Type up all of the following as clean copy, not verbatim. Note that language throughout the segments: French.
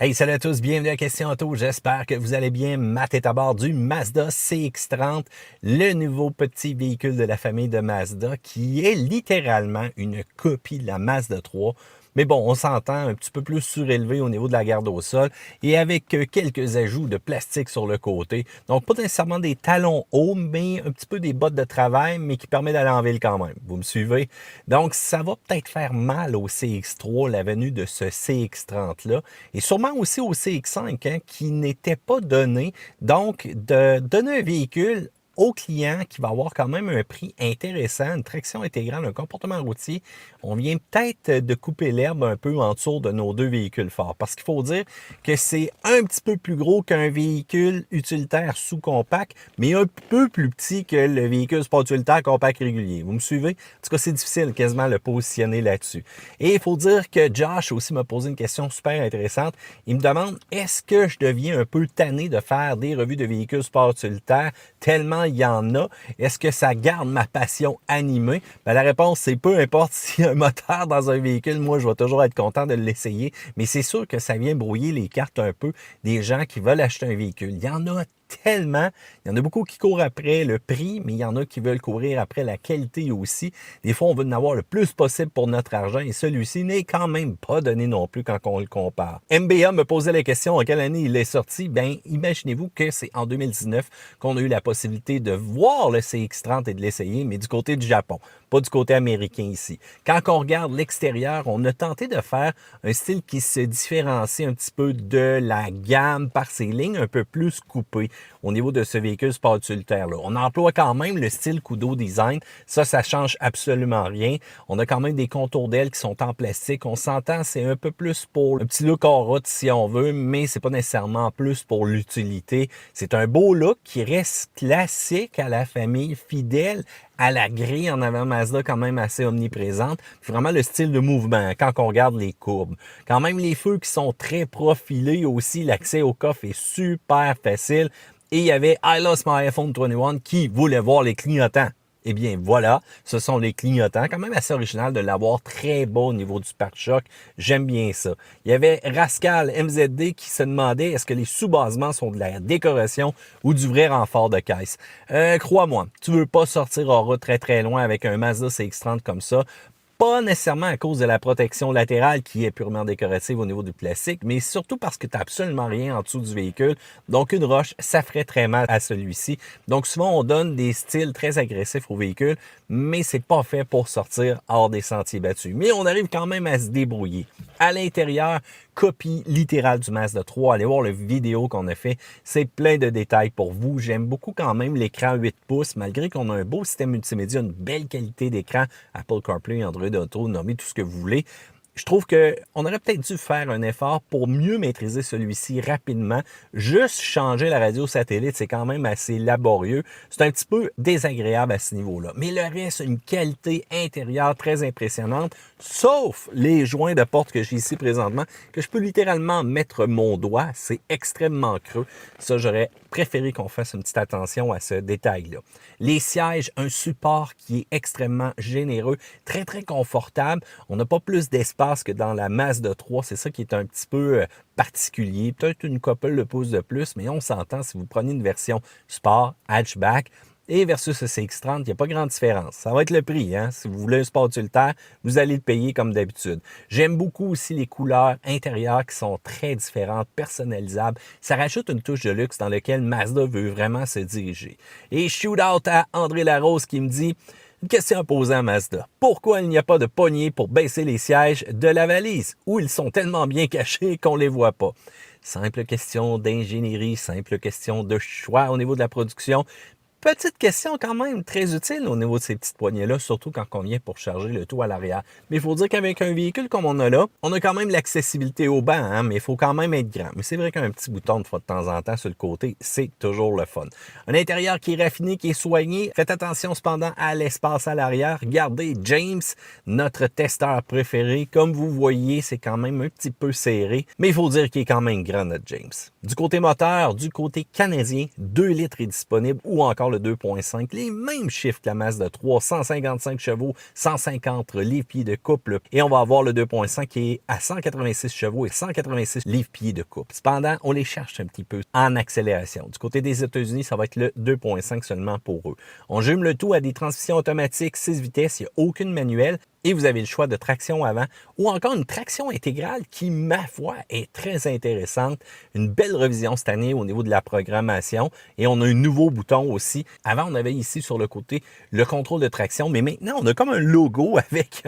Hey, salut à tous, bienvenue à Question Auto. J'espère que vous allez bien. Matt est à bord du Mazda CX-30, le nouveau petit véhicule de la famille de Mazda qui est littéralement une copie de la Mazda 3. Mais bon, on s'entend un petit peu plus surélevé au niveau de la garde au sol et avec quelques ajouts de plastique sur le côté. Donc, pas nécessairement des talons hauts, mais un petit peu des bottes de travail, mais qui permet d'aller en ville quand même. Vous me suivez? Donc, ça va peut-être faire mal au CX-3, la venue de ce CX-30-là, et sûrement aussi au CX-5, hein, qui n'était pas donné. Donc, de donner un véhicule au client qui va avoir quand même un prix intéressant, une traction intégrale, un comportement routier, on vient peut-être de couper l'herbe un peu en dessous de nos deux véhicules forts. Parce qu'il faut dire que c'est un petit peu plus gros qu'un véhicule utilitaire sous-compact, mais un peu plus petit que le véhicule sport utilitaire compact régulier. Vous me suivez? En tout cas, c'est difficile quasiment de le positionner là-dessus. Et il faut dire que Josh aussi m'a posé une question super intéressante. Il me demande, est-ce que je deviens un peu tanné de faire des revues de véhicules sport utilitaire tellement il y en a? Est-ce que ça garde ma passion animée? Ben, la réponse, c'est peu importe s'il y a un moteur dans un véhicule, moi, je vais toujours être content de l'essayer. Mais c'est sûr que ça vient brouiller les cartes un peu des gens qui veulent acheter un véhicule. Il y en a tellement. Il y en a beaucoup qui courent après le prix, mais il y en a qui veulent courir après la qualité aussi. Des fois, on veut en avoir le plus possible pour notre argent et celui-ci n'est quand même pas donné non plus quand on le compare. MBA me posait la question en quelle année il est sorti. Bien, imaginez-vous que c'est en 2019 qu'on a eu la possibilité de voir le CX-30 et de l'essayer, mais du côté du Japon, pas du côté américain ici. Quand on regarde l'extérieur, on a tenté de faire un style qui se différencie un petit peu de la gamme par ses lignes un peu plus coupées au niveau de ce véhicule sport utilitaire-là. On emploie quand même le style Kudo Design. Ça change absolument rien. On a quand même des contours d'ailes qui sont en plastique. On s'entend, c'est un peu plus pour un petit look en route si on veut, mais c'est pas nécessairement plus pour l'utilité. C'est un beau look qui reste classique à la famille, fidèle à la grille en avant Mazda quand même assez omniprésente. Puis vraiment le style de mouvement quand on regarde les courbes. Quand même les feux qui sont très profilés aussi. L'accès au coffre est super facile. Et il y avait I lost my iPhone 21 qui voulait voir les clignotants. Eh bien voilà, ce sont les clignotants. Quand même assez original de l'avoir très bas au niveau du pare-choc. J'aime bien ça. Il y avait Rascal MZD qui se demandait est-ce que les sous-basements sont de la décoration ou du vrai renfort de caisse. Crois-moi, tu veux pas sortir en route très très loin avec un Mazda CX-30 comme ça. Pas nécessairement à cause de la protection latérale qui est purement décorative au niveau du plastique, mais surtout parce que tu n'as absolument rien en dessous du véhicule. Donc une roche, ça ferait très mal à celui-ci. Donc souvent, on donne des styles très agressifs au véhicule, mais c'est pas fait pour sortir hors des sentiers battus. Mais on arrive quand même à se débrouiller. À l'intérieur, copie littérale du Mazda 3. Allez voir la vidéo qu'on a fait. C'est plein de détails pour vous. J'aime beaucoup quand même l'écran 8 pouces, malgré qu'on a un beau système multimédia, une belle qualité d'écran, Apple CarPlay, Android Auto, nommez tout ce que vous voulez. Je trouve qu'on aurait peut-être dû faire un effort pour mieux maîtriser celui-ci rapidement. Juste changer la radio satellite, c'est quand même assez laborieux. C'est un petit peu désagréable à ce niveau-là. Mais le reste, une qualité intérieure très impressionnante, sauf les joints de porte que j'ai ici présentement, que je peux littéralement mettre mon doigt. C'est extrêmement creux. Ça, j'aurais préféré qu'on fasse une petite attention à ce détail-là. Les sièges, un support qui est extrêmement généreux, très, très confortable. On n'a pas plus d'espace que dans la Mazda 3. C'est ça qui est un petit peu particulier. Peut-être une couple de pouces de plus, mais on s'entend si vous prenez une version sport, hatchback, et versus le CX-30, il n'y a pas grande différence. Ça va être le prix. Hein? Si vous voulez un sport utilitaire, vous allez le payer comme d'habitude. J'aime beaucoup aussi les couleurs intérieures qui sont très différentes, personnalisables. Ça rajoute une touche de luxe dans laquelle Mazda veut vraiment se diriger. Et shoot out à André Larose qui me dit une question à poser à Mazda. Pourquoi il n'y a pas de poignée pour baisser les sièges de la valise? Ou ils sont tellement bien cachés qu'on ne les voit pas? Simple question d'ingénierie, simple question de choix au niveau de la production. Petite question quand même très utile au niveau de ces petites poignées-là, surtout quand on vient pour charger le tout à l'arrière. Mais il faut dire qu'avec un véhicule comme on a là, on a quand même l'accessibilité au banc, hein, mais il faut quand même être grand. Mais c'est vrai qu'un petit bouton de fois de temps en temps sur le côté, c'est toujours le fun. Un intérieur qui est raffiné, qui est soigné. Faites attention cependant à l'espace à l'arrière. Regardez James, notre testeur préféré. Comme vous voyez, c'est quand même un petit peu serré, mais il faut dire qu'il est quand même grand, notre James. Du côté moteur, du côté canadien, 2 litres est disponible ou encore encore le 2.5, les mêmes chiffres que la Mazda 3, 155 chevaux, 150 livres-pieds de couple. Et on va avoir le 2.5 qui est à 186 chevaux et 186 livres-pieds de couple. Cependant, on les cherche un petit peu en accélération. Du côté des États-Unis, ça va être le 2.5 seulement pour eux. On jume le tout à des transmissions automatiques 6 vitesses, il n'y a aucune manuelle. Et vous avez le choix de traction avant ou encore une traction intégrale qui, ma foi, est très intéressante. Une belle revision cette année au niveau de la programmation. Et on a un nouveau bouton aussi. Avant, on avait ici sur le côté le contrôle de traction, mais maintenant, on a comme un logo avec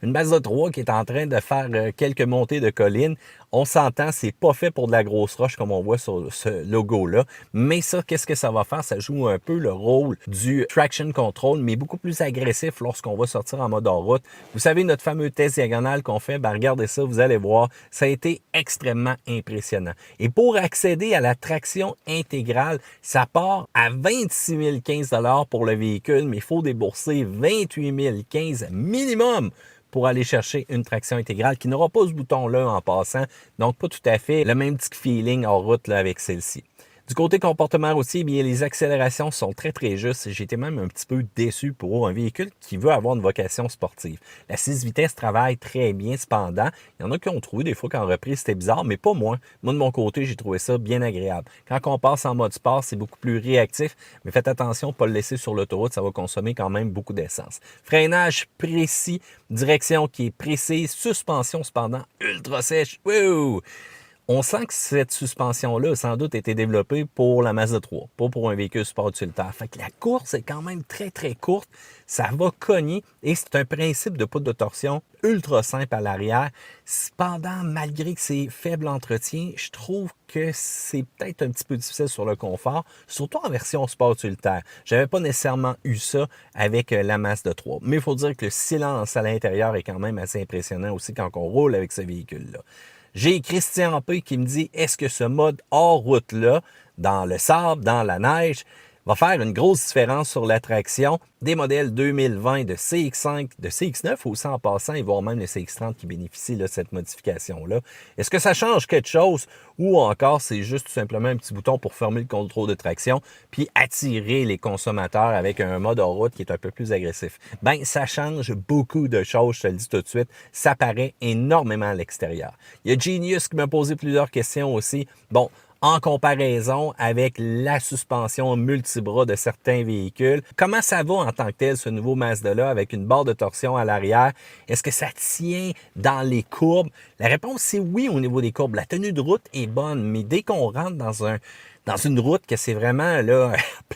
une Mazda 3 qui est en train de faire quelques montées de collines. On s'entend, c'est pas fait pour de la grosse roche comme on voit sur ce logo-là. Mais ça, qu'est-ce que ça va faire? Ça joue un peu le rôle du traction control, mais beaucoup plus agressif lorsqu'on va sortir en mode hors route. Vous savez, notre fameux test diagonal qu'on fait, ben regardez ça, vous allez voir, ça a été extrêmement impressionnant. Et pour accéder à la traction intégrale, ça part à 26 015 $ pour le véhicule, mais il faut débourser 28 015 minimum pour aller chercher une traction intégrale qui n'aura pas ce bouton-là en passant. Donc, pas tout à fait le même petit feeling en route là, avec celle-ci. Du côté comportement routier, bien, les accélérations sont très, très justes. J'ai été même un petit peu déçu pour un véhicule qui veut avoir une vocation sportive. La 6 vitesses travaille très bien, cependant. Il y en a qui ont trouvé des fois qu'en reprise, c'était bizarre, mais pas moi. Moi, de mon côté, j'ai trouvé ça bien agréable. Quand on passe en mode sport, c'est beaucoup plus réactif, mais faites attention, pas le laisser sur l'autoroute, ça va consommer quand même beaucoup d'essence. Freinage précis, direction qui est précise, suspension cependant ultra sèche. Wouh! On sent que cette suspension-là, sans doute, a été développée pour la Mazda 3, pas pour un véhicule sport utilitaire. Fait que la course est quand même très, très courte. Ça va cogner et c'est un principe de poudre de torsion ultra simple à l'arrière. Cependant, malgré que c'est faible entretien, je trouve que c'est peut-être un petit peu difficile sur le confort, surtout en version sport utilitaire. J'avais pas nécessairement eu ça avec la Mazda 3. Mais il faut dire que le silence à l'intérieur est quand même assez impressionnant aussi quand on roule avec ce véhicule-là. J'ai Christian P qui me dit, est-ce que ce mode hors route-là, dans le sable, dans la neige, va faire une grosse différence sur la traction des modèles 2020 de CX5, de CX9 aussi en passant, et voire même le CX30 qui bénéficie de cette modification-là. Est-ce que ça change quelque chose ou encore c'est juste tout simplement un petit bouton pour fermer le contrôle de traction puis attirer les consommateurs avec un mode hors route qui est un peu plus agressif? Ben, ça change beaucoup de choses, je te le dis tout de suite. Ça paraît énormément à l'extérieur. Il y a Genius qui m'a posé plusieurs questions aussi. Bon, en comparaison avec la suspension multibras de certains véhicules. Comment ça va en tant que tel, ce nouveau Mazda-là, avec une barre de torsion à l'arrière? Est-ce que ça tient dans les courbes? La réponse, c'est oui au niveau des courbes. La tenue de route est bonne, mais dès qu'on rentre dans une route que c'est vraiment là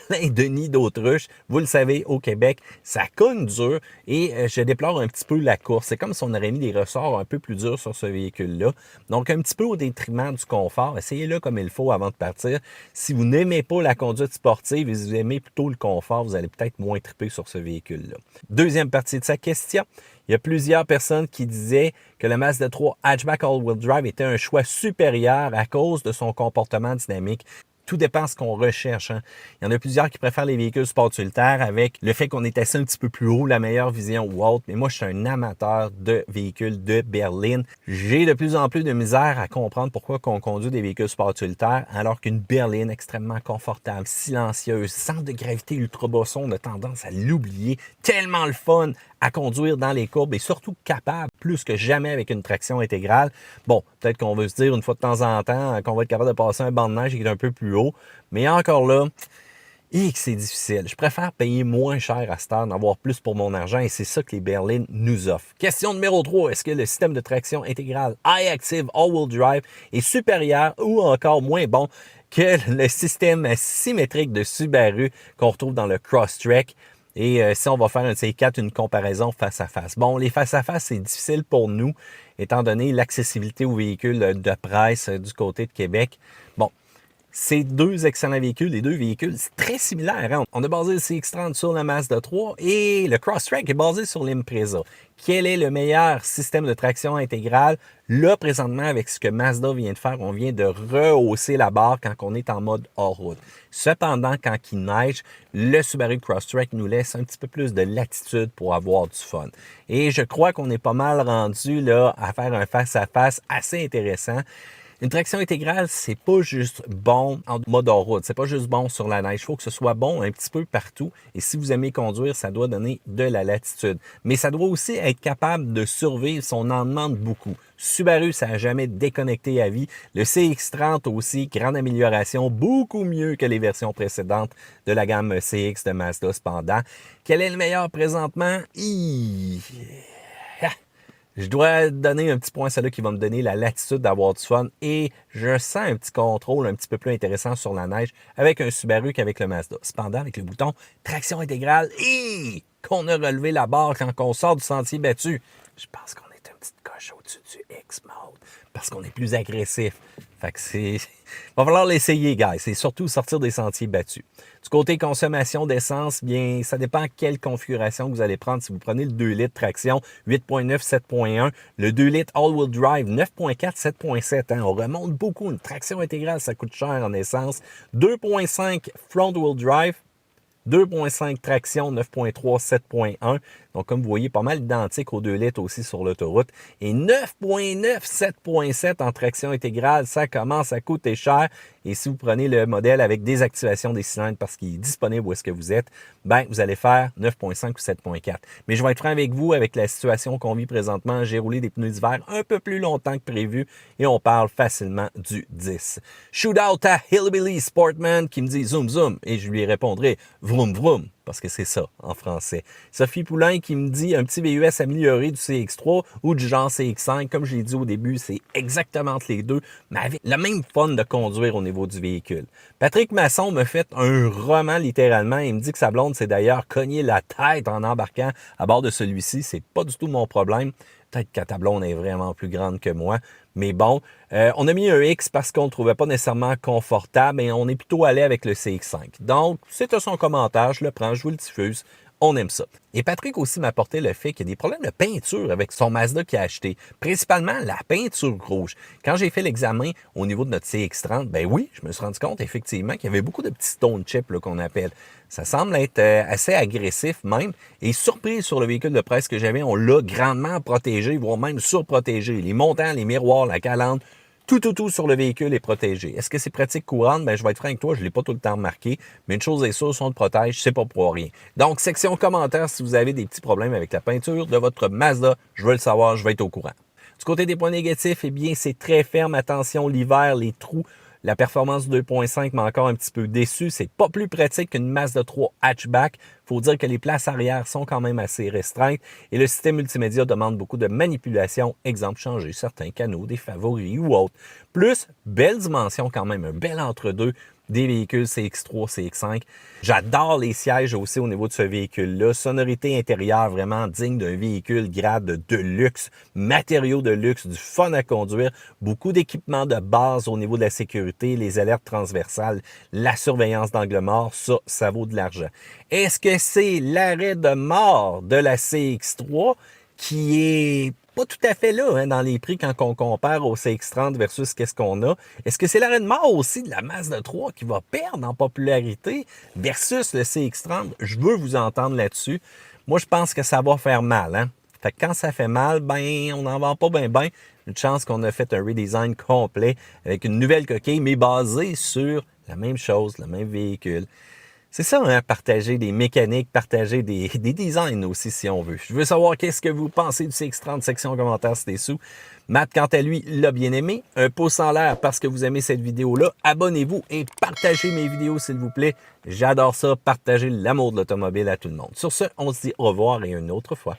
plein de nids d'autruche. Vous le savez, au Québec, ça cogne dur et je déplore un petit peu la course. C'est comme si on aurait mis des ressorts un peu plus durs sur ce véhicule-là. Donc, un petit peu au détriment du confort. Essayez-le comme il faut avant de partir. Si vous n'aimez pas la conduite sportive et vous aimez plutôt le confort, vous allez peut-être moins triper sur ce véhicule-là. Deuxième partie de sa question. Il y a plusieurs personnes qui disaient que le Mazda 3 Hatchback All-Wheel Drive était un choix supérieur à cause de son comportement dynamique. Tout dépend de ce qu'on recherche. Hein. Il y en a plusieurs qui préfèrent les véhicules sport utilitaires avec le fait qu'on est assis un petit peu plus haut, la meilleure vision ou autre. Mais moi, je suis un amateur de véhicules de berline. J'ai de plus en plus de misère à comprendre pourquoi on conduit des véhicules sport utilitaires alors qu'une berline extrêmement confortable, silencieuse, centre de gravité ultra bas son, on a tendance à l'oublier. Tellement le fun à conduire dans les courbes et surtout capable plus que jamais avec une traction intégrale. Bon, peut-être qu'on veut se dire une fois de temps en temps qu'on va être capable de passer un banc de neige qui est un peu plus haut, mais encore là, c'est difficile. Je préfère payer moins cher à cette heure, d'en avoir plus pour mon argent et c'est ça que les berlines nous offrent. Question numéro 3. Est-ce que le système de traction intégrale iActive All-Wheel Drive est supérieur ou encore moins bon que le système symétrique de Subaru qu'on retrouve dans le Crosstrek? Et si on va faire un de ces quatre, une comparaison face à face. Bon, les face à face, c'est difficile pour nous, étant donné l'accessibilité aux véhicules de presse du côté de Québec. Bon, c'est deux excellents véhicules, les deux véhicules, c'est très similaire. Hein? On a basé le CX-30 sur la Mazda 3 et le Crosstrek est basé sur l'Impreza. Quel est le meilleur système de traction intégrale? Là, présentement, avec ce que Mazda vient de faire, on vient de rehausser la barre quand on est en mode hors route. Cependant, quand il neige, le Subaru Crosstrek nous laisse un petit peu plus de latitude pour avoir du fun. Et je crois qu'on est pas mal rendu là à faire un face-à-face assez intéressant. Une traction intégrale, c'est pas juste bon en mode hors-route, c'est pas juste bon sur la neige. Il faut que ce soit bon un petit peu partout. Et si vous aimez conduire, ça doit donner de la latitude. Mais ça doit aussi être capable de survivre si on en demande beaucoup. Subaru, ça n'a jamais déconnecté à vie. Le CX-30 aussi, grande amélioration, beaucoup mieux que les versions précédentes de la gamme CX de Mazda cependant. Quel est le meilleur présentement? Je dois donner un petit point à celui qui va me donner la latitude d'avoir du fun et je sens un petit contrôle un petit peu plus intéressant sur la neige avec un Subaru qu'avec le Mazda. Cependant, avec le bouton traction intégrale, qu'on a relevé la barre quand on sort du sentier battu, je pense qu'on est un petit coche au-dessus du X-Mode parce qu'on est plus agressif. Fait que c'est... va falloir l'essayer, guys. C'est surtout sortir des sentiers battus. Du côté consommation d'essence, bien, ça dépend quelle configuration que vous allez prendre. Si vous prenez le 2 litres traction, 8.9, 7.1, le 2 litres all-wheel drive, 9.4, 7.7. On remonte beaucoup. Une traction intégrale, ça coûte cher en essence. 2.5 front-wheel drive, 2.5 traction, 9.3, 7.1. Donc, comme vous voyez, pas mal identique aux 2 litres aussi sur l'autoroute. Et 9.9, 7.7 en traction intégrale, ça commence à coûter cher. Et si vous prenez le modèle avec désactivation des cylindres parce qu'il est disponible où est-ce que vous êtes, ben vous allez faire 9.5 ou 7.4. Mais je vais être franc avec vous, avec la situation qu'on vit présentement, j'ai roulé des pneus d'hiver un peu plus longtemps que prévu et on parle facilement du 10. Shootout à Hillbilly Sportman qui me dit zoom zoom et je lui répondrai vroom vroom. Parce que c'est ça, en français. Sophie Poulain qui me dit un petit VUS amélioré du CX3 ou du genre CX5. Comme je l'ai dit au début, c'est exactement entre les deux, mais avec le même fun de conduire au niveau du véhicule. Patrick Masson me fait un roman littéralement. Il me dit que sa blonde s'est d'ailleurs cogné la tête en embarquant à bord de celui-ci. C'est pas du tout mon problème. Peut-être que ta blonde est vraiment plus grande que moi. Mais bon, on a mis un X parce qu'on ne le trouvait pas nécessairement confortable et on est plutôt allé avec le CX5. Donc, c'était son commentaire, je le prends, je vous le diffuse. On aime ça. Et Patrick aussi m'a apporté le fait qu'il y a des problèmes de peinture avec son Mazda qu'il a acheté. Principalement la peinture rouge. Quand j'ai fait l'examen au niveau de notre CX-30, ben oui, je me suis rendu compte effectivement qu'il y avait beaucoup de petits stone chips qu'on appelle. Ça semble être assez agressif même. Et surprise sur le véhicule de presse que j'avais, on l'a grandement protégé, voire même surprotégé. Les montants, les miroirs, la calandre, tout sur le véhicule est protégé. Est-ce que c'est pratique courante? Ben, je vais être franc avec toi, je ne l'ai pas tout le temps remarqué. Mais une chose est sûre, si on le protège, c'est pas pour rien. Donc, section commentaires, si vous avez des petits problèmes avec la peinture de votre Mazda, je veux le savoir, je vais être au courant. Du côté des points négatifs, eh bien, c'est très ferme. Attention, l'hiver, les trous. La performance du 2.5 m'a encore un petit peu déçu. C'est pas plus pratique qu'une Mazda 3 hatchback. Faut dire que les places arrière sont quand même assez restreintes et le système multimédia demande beaucoup de manipulation. Exemple, changer certains canaux, des favoris ou autres. Plus, belle dimension quand même, un bel entre-deux des véhicules CX3, CX5. J'adore les sièges aussi au niveau de ce véhicule-là. Sonorité intérieure vraiment digne d'un véhicule grade de luxe, matériaux de luxe, du fun à conduire, beaucoup d'équipements de base au niveau de la sécurité, les alertes transversales, la surveillance d'angle mort, ça vaut de l'argent. Est-ce que c'est l'arrêt de mort de la CX3 qui est pas tout à fait là dans les prix quand on compare au CX-30 versus qu'est-ce qu'on a. Est-ce que c'est l'arrêt de mort aussi de la Mazda 3 qui va perdre en popularité versus le CX-30? Je veux vous entendre là-dessus. Moi, je pense que ça va faire mal. Hein? Fait que quand ça fait mal, ben on n'en vend pas ben. Une chance qu'on a fait un redesign complet avec une nouvelle coquille, mais basée sur la même chose, le même véhicule. C'est ça, hein, partager des mécaniques, partager des designs aussi, si on veut. Je veux savoir qu'est-ce que vous pensez du CX-30, section commentaires, si t'es sous. Matt, quant à lui, l'a bien aimé. Un pouce en l'air parce que vous aimez cette vidéo-là. Abonnez-vous et partagez mes vidéos, s'il vous plaît. J'adore ça, partager l'amour de l'automobile à tout le monde. Sur ce, on se dit au revoir et une autre fois.